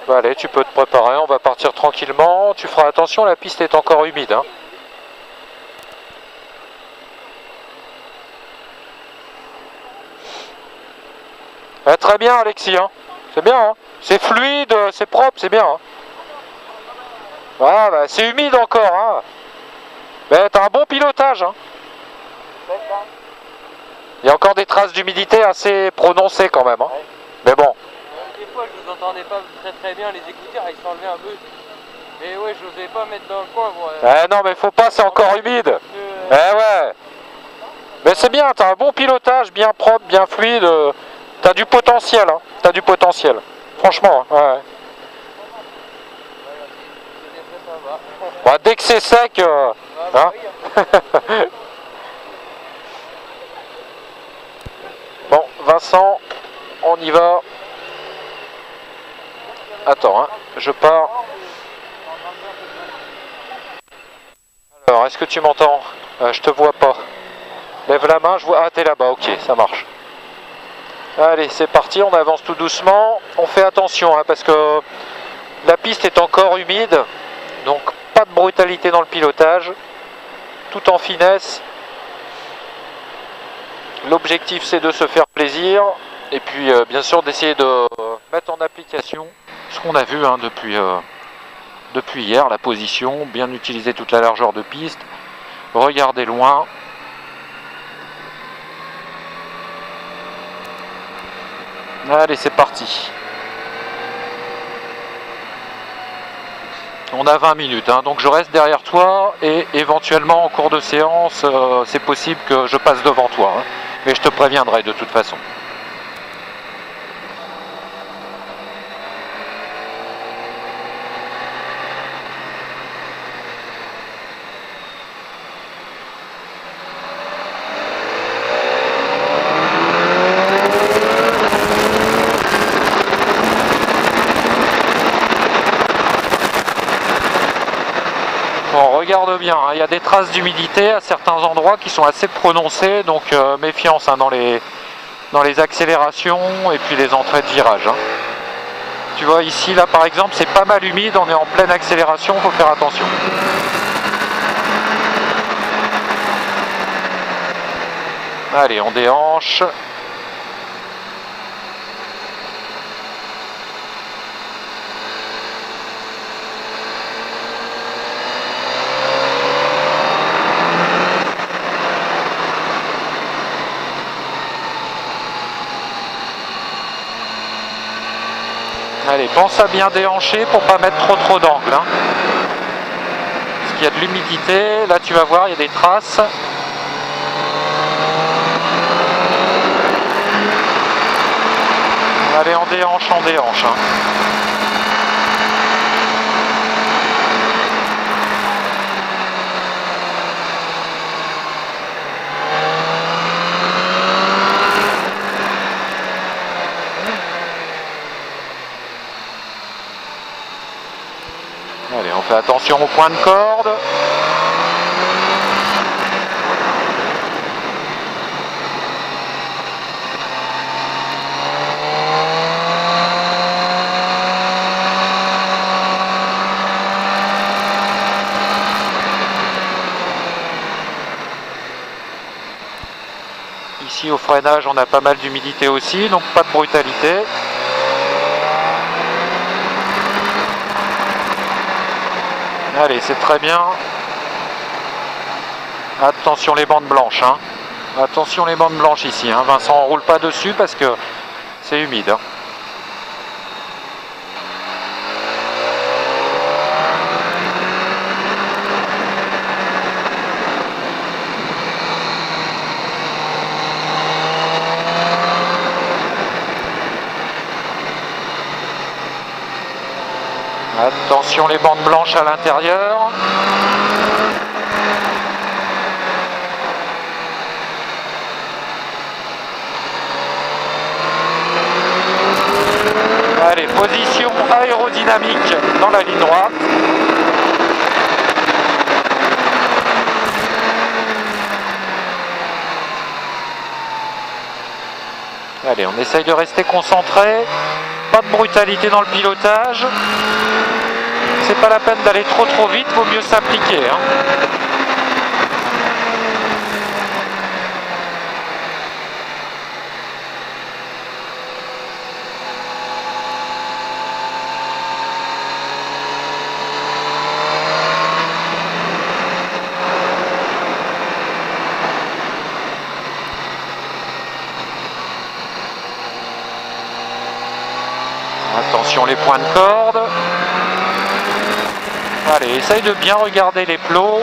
Bah, allez, tu peux te préparer, on va partir tranquillement. Tu feras attention, la piste est encore humide. Hein. Ah, très bien, Alexis. Hein. C'est bien. Hein. C'est fluide, c'est propre, c'est bien. Hein. Ah, bah, c'est humide encore. Hein. Mais t'as un bon pilotage. Hein. Il y a encore des traces d'humidité assez prononcées quand même. Hein. Ouais. Mais bon. Des fois, je vous entendais pas très bien, les écouteurs, ils s'enlevaient un peu. Mais ouais, je n'osais pas mettre dans le coin. Non, mais faut pas, c'est encore humide. Ouais. Mais c'est bien, t'as un bon pilotage, bien propre, bien fluide. T'as du potentiel, hein. T'as du potentiel. Franchement, ouais. Bah, dès que c'est sec, hein. Bon, Vincent, on y va. Attends, hein, je pars. Alors, est-ce que tu m'entends? Je te vois pas. Lève la main, je vois. Ah, t'es là-bas, ok, ça marche. Allez, c'est parti, on avance tout doucement. On fait attention, hein, parce que la piste est encore humide. Donc, pas de brutalité dans le pilotage. Tout en finesse. L'objectif, c'est de se faire plaisir. Et puis, bien sûr, d'essayer de mettre en application ce qu'on a vu hein, depuis hier, la position, bien utiliser toute la largeur de piste, regarder loin. Allez, c'est parti. On a 20 minutes, hein, donc je reste derrière toi et éventuellement en cours de séance, c'est possible que je passe devant toi. Hein, mais je te préviendrai de toute façon. On regarde bien, hein. Il y a des traces d'humidité à certains endroits qui sont assez prononcées, donc méfiance hein, dans les accélérations et puis les entrées de virage. Hein. Tu vois ici, là par exemple, c'est pas mal humide, on est en pleine accélération, il faut faire attention. Allez, on déhanche. Allez, pense à bien déhancher pour pas mettre trop d'angle. Hein. Parce qu'il y a de l'humidité, là tu vas voir, il y a des traces. Allez, on déhanche. Hein. Allez, on fait attention au point de corde. Ici au freinage, on a pas mal d'humidité aussi, donc pas de brutalité. Allez, c'est très bien. Attention les bandes blanches. Hein. Attention les bandes blanches ici. Hein. Vincent, on roule pas dessus parce que c'est humide. Hein. Attention les bandes blanches à l'intérieur. Allez, position aérodynamique dans la ligne droite. Allez, on essaye de rester concentré. pas de brutalité dans le pilotage. C'est pas la peine d'aller trop vite, vaut mieux s'appliquer. Hein. Attention les points de corde. Allez, essaye de bien regarder les plots.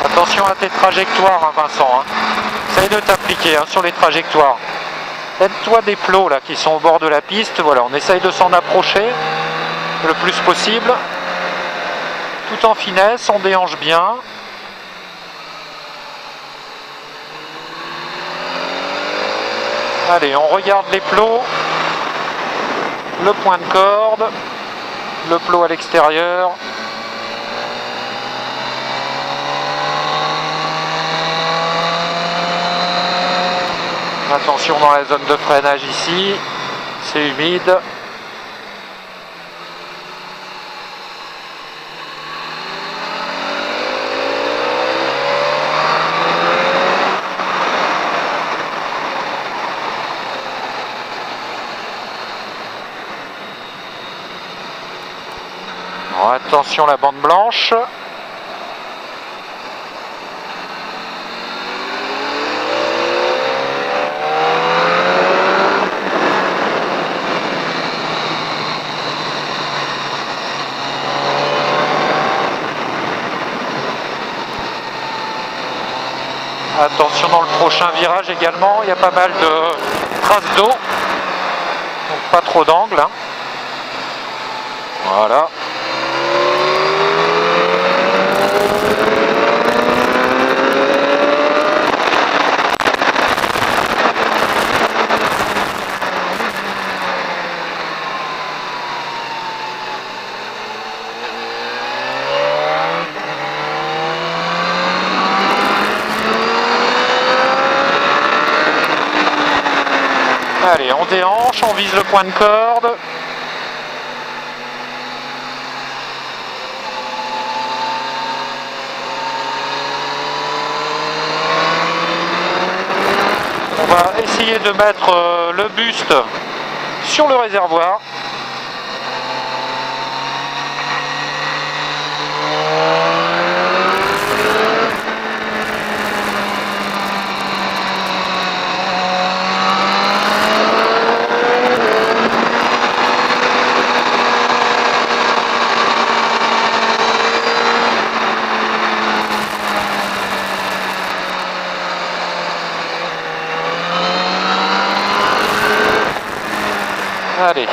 Attention à tes trajectoires, hein, Vincent. Hein. Essaye de t'appliquer hein, sur les trajectoires. Aide-toi des plots là qui sont au bord de la piste. Voilà, on essaye de s'en approcher le plus possible. Tout en finesse, on déhanche bien. Allez, on regarde les plots, le point de corde, le plot à l'extérieur. Attention dans la zone de freinage ici, c'est humide. Attention la bande blanche. Attention dans le prochain virage également, il y a pas mal de traces d'eau. Donc pas trop d'angle. Hein. Voilà. Allez, on déhanche, on vise le point de corde. On va essayer de mettre le buste sur le réservoir. Allez.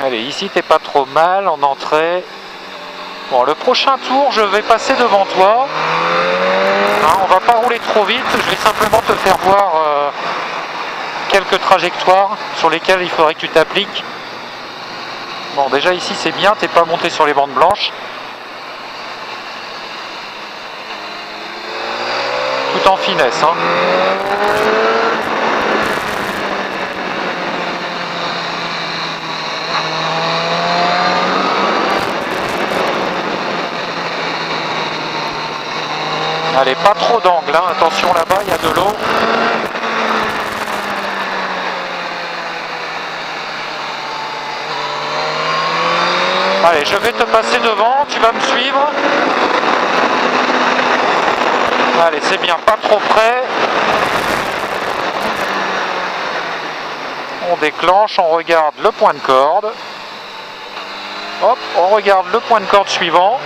Allez, ici t'es pas trop mal en entrée. Bon, le prochain tour, je vais passer devant toi. Hein, on va pas rouler trop vite, je vais simplement te faire voir quelques trajectoires sur lesquelles il faudrait que tu t'appliques. Bon, déjà ici c'est bien, t'es pas monté sur les bandes blanches. Tout en finesse. Hein. Allez, pas trop d'angle, hein. Attention là-bas, il y a de l'eau. Allez, je vais te passer devant, tu vas me suivre. Allez, c'est bien, pas trop près. On déclenche, on regarde le point de corde. Hop, on regarde le point de corde suivant.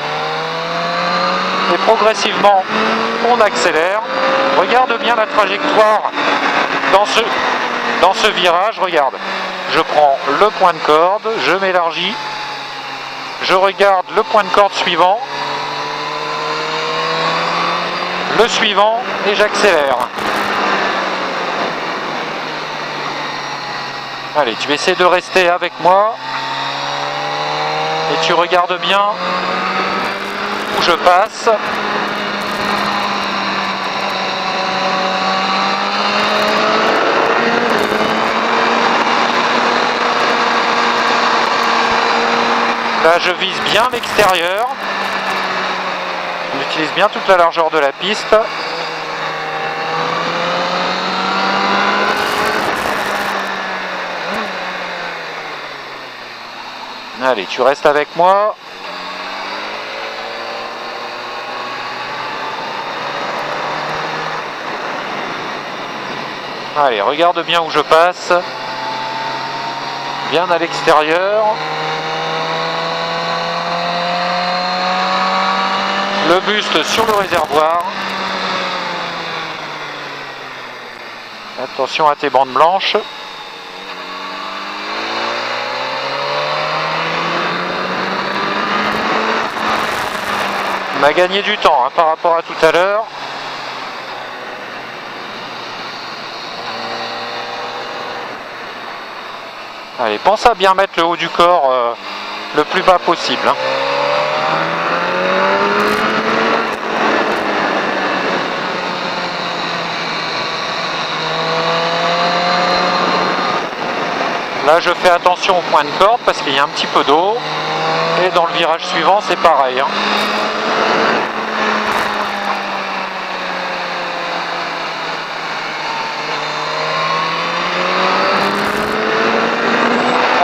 Et progressivement, on accélère. Regarde bien la trajectoire dans ce dans ce virage, regarde, je prends le point de corde, je m'élargis, je regarde le point de corde suivant, le suivant et j'accélère. Allez, tu essaies de rester avec moi et tu regardes bien où je passe. Là, je vise bien l'extérieur. J'utilise bien toute la largeur de la piste. Allez, tu restes avec moi. Allez, regarde bien où je passe. Bien à l'extérieur. Le buste sur le réservoir. Attention à tes bandes blanches. On a gagné du temps par rapport à tout à l'heure. Allez, pense à bien mettre le haut du corps le plus bas possible. Là, je fais attention au point de corde parce qu'il y a un petit peu d'eau. Et dans le virage suivant, c'est pareil.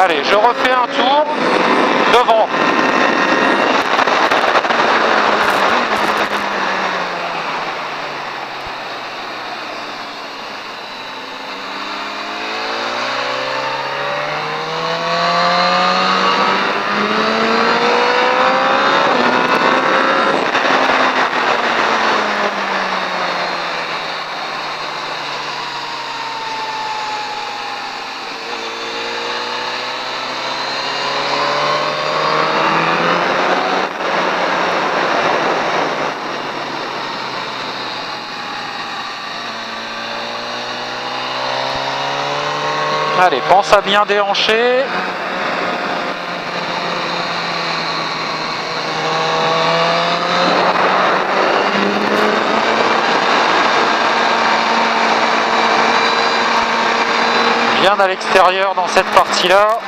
Allez, je refais un tour devant. Allez, pense à bien déhancher. Bien à l'extérieur dans cette partie-là.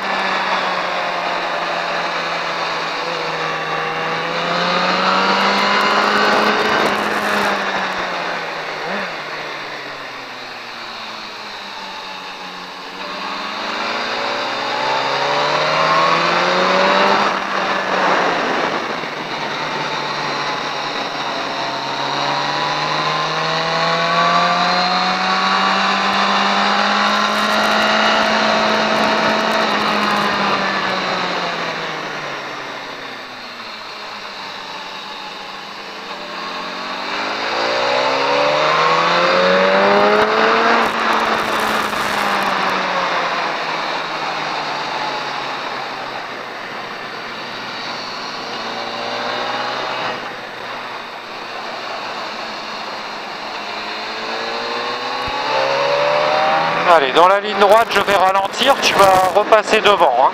Allez, dans la ligne droite, je vais ralentir, tu vas repasser devant.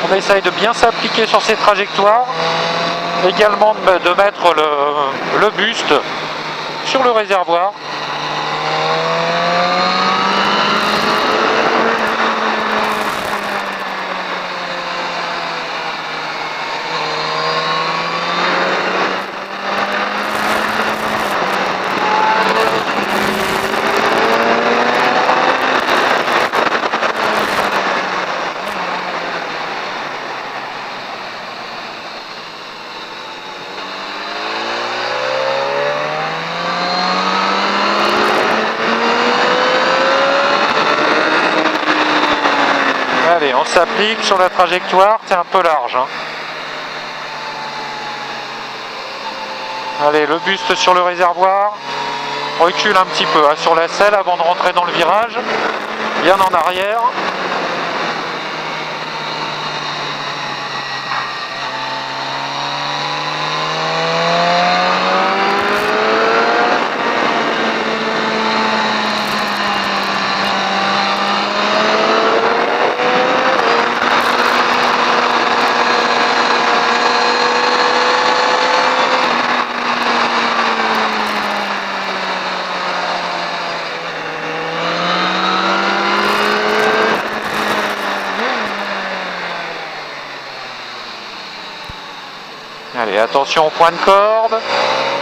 On essaye de bien s'appliquer sur ces trajectoires. Également de mettre le buste sur le réservoir. Allez, on s'applique sur la trajectoire, c'est un peu large. Allez, le buste sur le réservoir, recule un petit peu sur la selle avant de rentrer dans le virage. bien en arrière. Allez, attention au point de corde,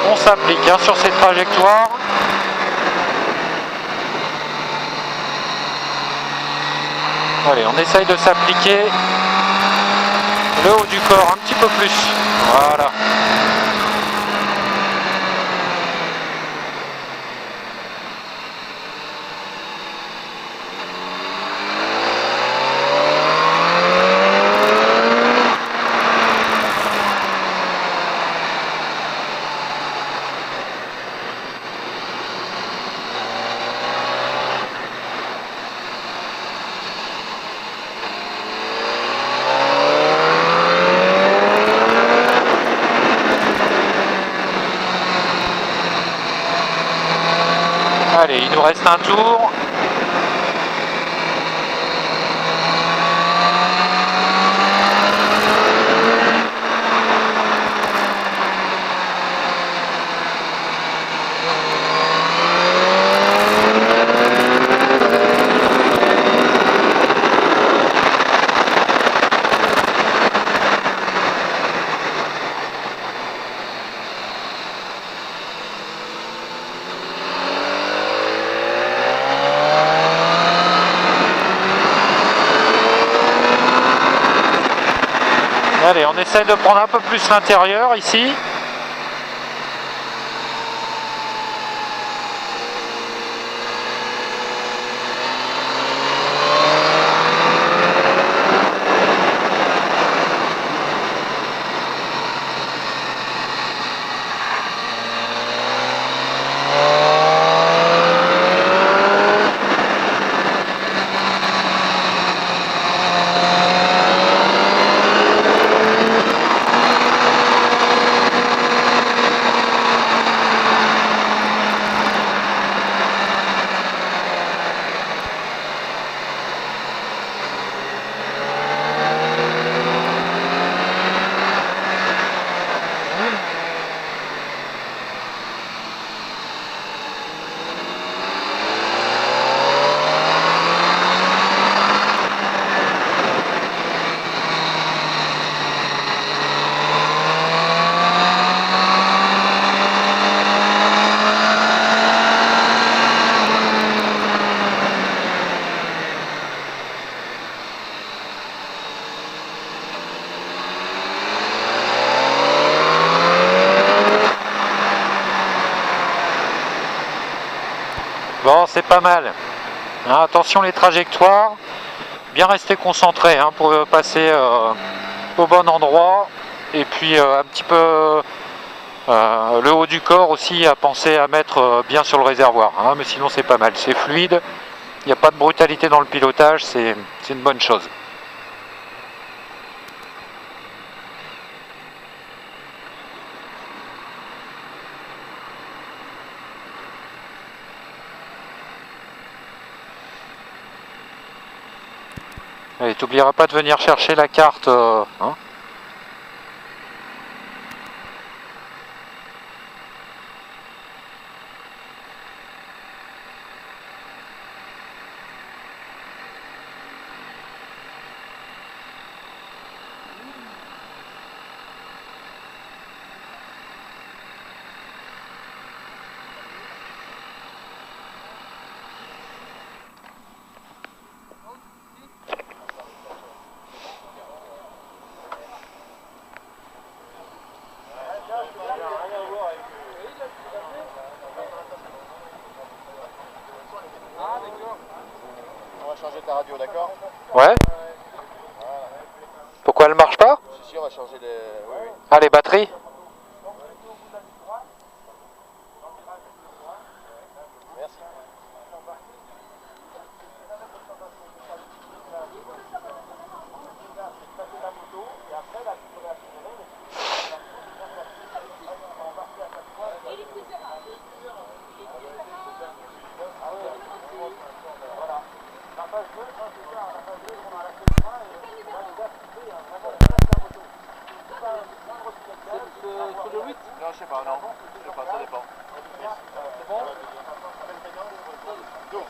on s'applique hein, sur ces trajectoires. Allez, on essaye de s'appliquer le haut du corps un petit peu plus. Voilà. Allez, il nous reste un tour. Allez, on essaie de prendre un peu plus l'intérieur ici. Bon, c'est pas mal. Hein, attention les trajectoires. Bien rester concentré hein, pour passer au bon endroit. Et puis un petit peu le haut du corps aussi à penser à mettre bien sur le réservoir. Hein, mais sinon c'est pas mal. C'est fluide. Il n'y a pas de brutalité dans le pilotage. C'est une bonne chose. Allez, t'oublieras pas de venir chercher la carte. Hein. On va changer ta radio, d'accord? Ouais. Pourquoi elle marche pas? Si, on va changer les... Oui, oui. Ah, les batteries? Merci. 8. Non, je sais pas, non. Je sais pas, ça dépend. C'est bon? 12.